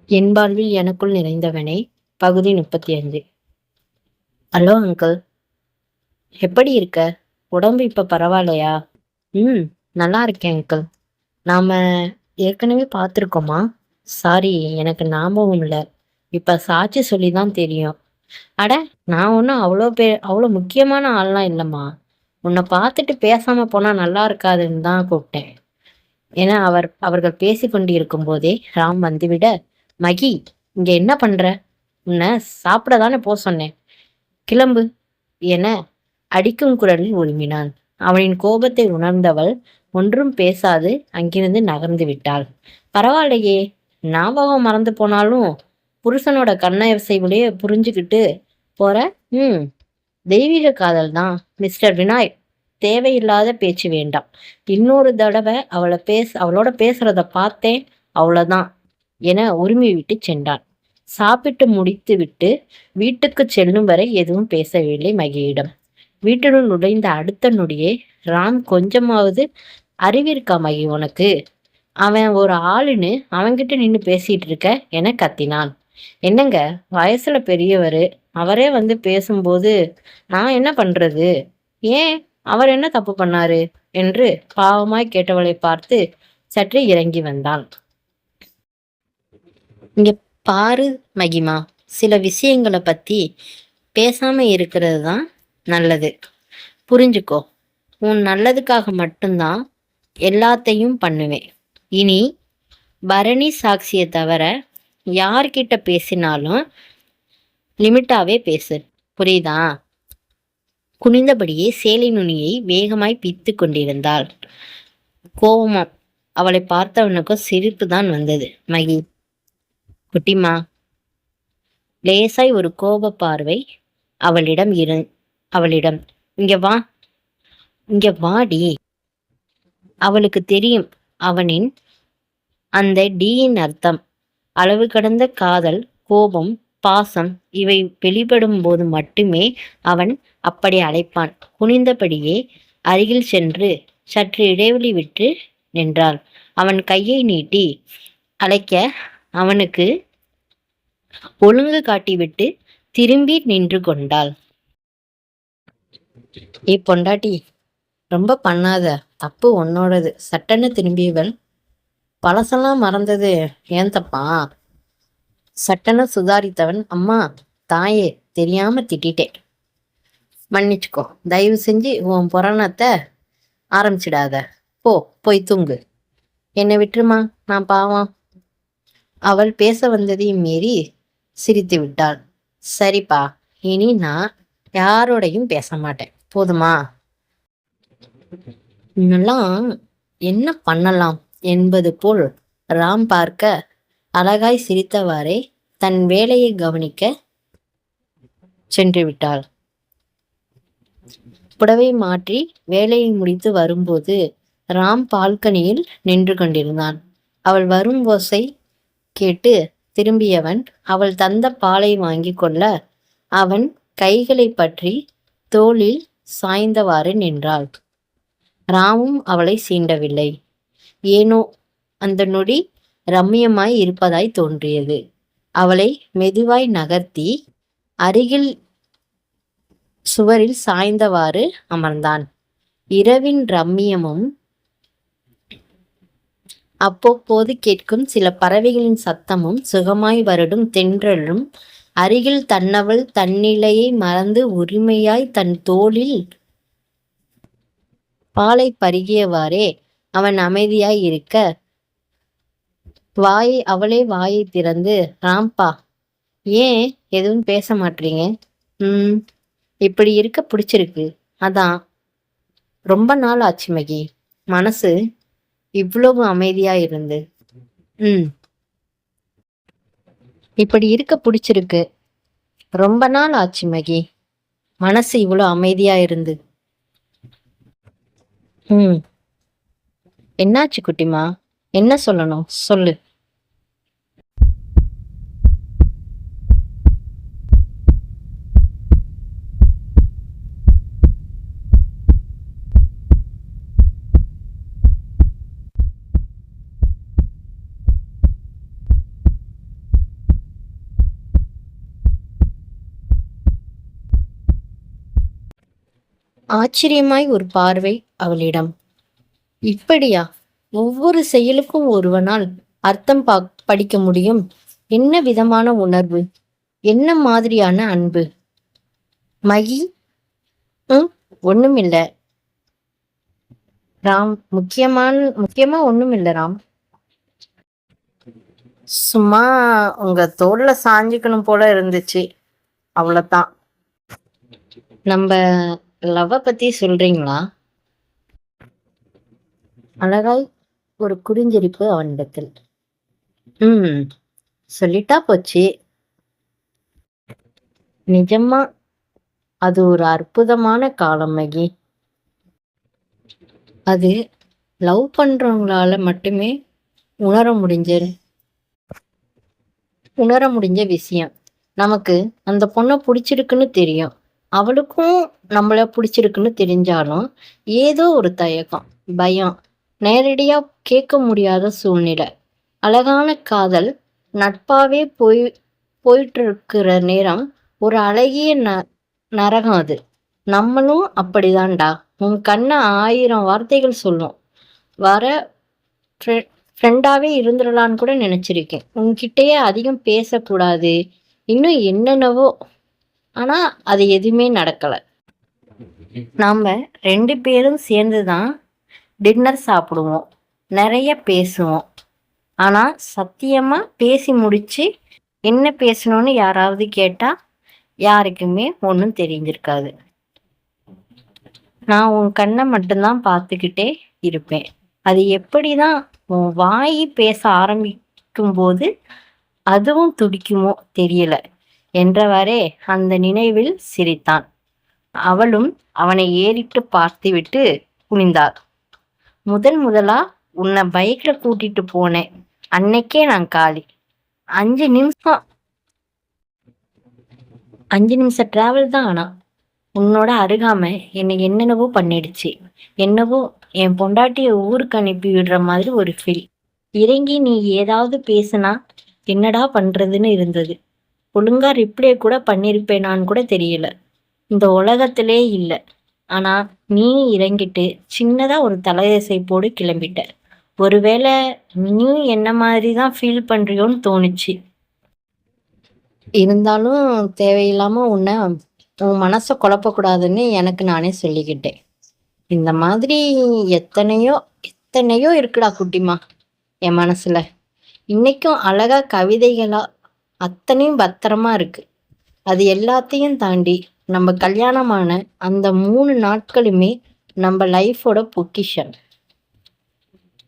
என் வாழ்வில் எனக்குள் நிறைந்தவனே. பகுதி 35. ஹலோ அங்கிள், எப்படி இருக்க? உடம்பு இப்ப பரவாயில்லையா? ம், நல்லா இருக்கேன் அங்கிள். நாம ஏற்கனவே பார்த்துருக்கோமா? சாரி, எனக்கு ஞாபகம் இல்லை. இப்ப சாட்சி சொல்லி தான் தெரியும். அட, நான் ஒன்றும் அவ்வளோ முக்கியமான ஆள்லாம் இல்லைம்மா. உன்னை பார்த்துட்டு பேசாம போனா நல்லா இருக்காதுன்னு தான் கூப்பிட்டேன். ஏன்னா அவர்கள் பேசி கொண்டு இருக்கும் போதே ராம் வந்துவிட, மகி, இங்க என்ன பண்ற? உன்னை சாப்பிட தானே போக சொன்னேன், கிளம்பு என அடிக்கும் குரலில் உருமினான். அவனின் கோபத்தை உணர்ந்தவள் ஒன்றும் பேசாது அங்கிருந்து நகர்ந்து விட்டாள். பரவாயில்லையே, ஞாபகம் மறந்து போனாலும் புருஷனோட கண்ணசைவுலயே புரிஞ்சுக்கிட்டு போற. ம், தெய்வீக காதல் தான் மிஸ்டர் வினாய். தேவையில்லாத பேச்சு வேண்டாம். இன்னொரு தடவை அவளோட பேசுறத பார்த்தேன், அவ்வளவுதான் என உரிமை விட்டு சென்றான். சாப்பிட்டு முடித்து விட்டு வீட்டுக்கு செல்லும் வரை எதுவும் பேசவில்லை மகியிடம். வீட்டினுள் நுழைந்த அடுத்த நொடியே, ராம், கொஞ்சமாவது அறிவிருக்கா மகி உனக்கு? அவன் ஒரு ஆளுன்னு அவன்கிட்ட நின்று பேசிட்டு இருக்க என கத்தினான். என்னங்க, வயசுல பெரியவர், அவரே வந்து பேசும்போது நான் என்ன பண்றது? ஏன், அவர் என்ன தப்பு பண்ணாரு என்று பாவமாய் கேட்டவளை பார்த்து சற்றே இறங்கி வந்தான். இங்க பாரு மகிமா, சில விஷயங்களை பத்தி பேசாம இருக்கிறது தான் நல்லது. புரிஞ்சுக்கோ. உன் நல்லதுக்காக மட்டும்தான் எல்லாத்தையும் பண்ணுவேன். இனி பரணி சாட்சியை தவிர யார்கிட்ட பேசினாலும் லிமிட்டாவே பேசு, புரியுதா? குனிந்தபடியே சேலை நுனியை வேகமாய் பித்து கொண்டிருந்தாள். கோபமா அவளை பார்த்தவனுக்கும் சிரிப்பு தான் வந்தது. மகி, குட்டிமா. லேசாய் ஒரு கோப பார்வை அவளிடம். இங்க வாடி. அவளுக்கு தெரியும் அவனின் அந்த டீயின் அர்த்தம். அளவு கடந்த காதல், கோபம், பாசம் இவை வெளிப்படும் போது மட்டுமே அவன் அப்படி அழைப்பான். குனிந்தபடியே அருகில் சென்று சற்று இடைவெளி விட்டு நின்றாள். அவன் கையை நீட்டி அழைக்க அவனுக்கு ஒழுங்கு காட்டிவிட்டு திரும்பி நின்று கொண்டாள். பொண்டாட்டி, ரொம்ப பண்ணாத, தப்பு உன்னோடது. சட்டன்னு திரும்பியவள், பழசெல்லாம் மறந்தது ஏன் தப்பா? சட்டன்னு சுதாரித்தவன், அம்மா, தாயே, தெரியாம திட்டேன், மன்னிச்சுக்கோ. தயவு செஞ்சு உன் புராணத்தை ஆரம்பிச்சிடாத. போய் தூங்கு. என்னை விட்டுருமா, நான் பாவம். அவள் பேச வந்ததையும் மீறி சிரித்து விட்டாள். சரிப்பா, இனி நான் யாரோடையும் பேச மாட்டேன், போதுமா? இன்னெல்லாம் என்ன பண்ணலாம் என்பது போல் ராம் பார்க்க அழகாய் சிரித்தவாறே தன் வேலையை கவனிக்க சென்று விட்டாள். புடவை மாற்றி வேலையை முடித்து வரும்போது ராம் பால்கனியில் நின்று கொண்டிருந்தான். அவள் வரும் ஓசை கேட்டு திரும்பியவன் அவள் தந்த பாலை வாங்கி கொள்ள அவன் கைகளை பற்றி தோளில் சாய்ந்தவாறு நின்றாள். ராமும் அவளை சீண்டவில்லை. ஏனோ அந்த நொடி ரம்மியமாய் இருப்பதாய் தோன்றியது. அவளை மெதுவாய் நகர்த்தி அருகில் சுவரில் சாய்ந்தவாறு அமர்ந்தான். இரவின் ரம்மியமும் அவ்வப்போது கேட்கும் சில பறவைகளின் சத்தமும் சுகமாய் வருடும் தென்றலும் அருகில் தன்னவள் தன்னிலையை மறந்து உரிமையாய் தன் தோளில் பாலை பருகியவாறே அவன் அமைதியாய் இருக்க அவளே வாயை திறந்து, ராம்பா, ஏன் எதுவும் பேச மாட்டீங்க? இப்படி இருக்க பிடிச்சிருக்கு, அதான். ரொம்ப நாள் ஆச்சு மகி, மனசு இவ்வளவு அமைதியா இருந்து. இப்படி இருக்க பிடிச்சிருக்கு, ரொம்ப நாள் ஆச்சு மகி, மனசு இவ்வளவு அமைதியா இருந்து. என்னாச்சு குட்டிமா? என்ன சொல்லணும், சொல்லு. ஆச்சரியமாய் ஒரு பார்வை அவளிடம். இப்படியா? ஒவ்வொரு செயலுக்கும் ஒருவனால் அர்த்தம் படிக்க முடியும்? என்ன விதமான உணர்வு? என்ன மாதிரியான அன்பு? மகி, ஒண்ணுமில்ல ராம். முக்கியமா ஒண்ணுமில்ல ராம். சும்மா உங்க தோல்ல சாஞ்சுக்கணும் போல இருந்துச்சு, அவ்வளவுதான். நம்ம லவ்வ பத்தி சொல்றீங்களா? அழகாய் ஒரு குறிஞ்சிரிப்பு அவனிடத்தில். சொல்லிட்டா போச்சு. நிஜமா அது ஒரு அற்புதமான காலம் மகி. அது லவ் பண்றவங்களால மட்டுமே உணர முடிஞ்ச விஷயம். நமக்கு அந்த பொண்ணை பிடிச்சிருக்குன்னு தெரியும், அவளுக்கும் நம்மள பிடிச்சிருக்குன்னு தெரிஞ்சாலும் ஏதோ ஒரு தயக்கம், பயம், நேரடியா கேட்க முடியாத சூழ்நிலை. அழகான காதல் நட்பாவே போயிட்டு இருக்கிற நேரம் ஒரு அழகிய நரகம் அது. நம்மளும் அப்படிதான்டா. உன் கண்ணை 1000 வார்த்தைகள் சொல்லும். வர ஃப்ரெண்டாவே இருந்துடலான்னு கூட நினைச்சிருக்கேன். உன்கிட்டயே அதிகம் பேசக்கூடாது, இன்னும் என்னென்னவோ. ஆனா அது எதுவுமே நடக்கல. நாம 2 பேரும் சேர்ந்துதான் டின்னர் சாப்பிடுவோம், நிறைய பேசுவோம். ஆனா சத்தியமா பேசி முடிச்சு என்ன பேசணும்னு யாராவது கேட்டா யாருக்குமே ஒன்றும் தெரிஞ்சிருக்காது. நான் உன் கண்ணை மட்டும்தான் பார்த்துக்கிட்டே இருப்பேன். அது எப்படிதான் உன் வாய் பேச ஆரம்பிக்கும் போது அதுவும் துடிக்குமோ தெரியல என்றவரே அந்த நினைவில் சிரித்தான். அவளும் அவனை ஏறிட்டு பார்த்துவிட்டு குனிந்தாள். முதலா உன்னை பைக்ல கூட்டிட்டு போனேன், அன்னைக்கே நான் காலி. 5 நிமிஷம் டிராவல் தான். ஆனா உன்னோட அருகாமை என்னை என்னென்னவோ பண்ணிடுச்சு. என்னவோ என் பொண்டாட்டிய ஊருக்கு அனுப்பி விடுற மாதிரி ஒரு ஃபீல். இறங்கி நீ ஏதாவது பேசுனா என்னடா பண்றதுன்னு இருந்தது. ஒழுங்கா ரிப்ளை கூட பண்ணிருப்பேனான்னு கூட தெரியல. இந்த உலகத்திலே இல்லை. ஆனா நீ இறங்கிட்டு சின்னதா ஒரு தலையசை போடு கிளம்பிட்ட. ஒருவேளை நீயும் என்ன மாதிரிதான் ஃபீல் பண்றியோன்னு தோணுச்சு. இருந்தாலும் தேவையில்லாம உன்னை உன் மனசை குழப்பக்கூடாதுன்னு எனக்கு நானே சொல்லிக்கிட்டேன். இந்த மாதிரி எத்தனையோ இருக்குடா குட்டிமா என் மனசுல. இன்னைக்கும் அழகா கவிதைகளா அத்தனையும் பத்திரமா இருக்கு. அது எல்லாத்தையும் தாண்டி நம்ம கல்யாணமான அந்த 3 நாட்களுமே நம்ம லைஃபோட பொக்கிஷன்.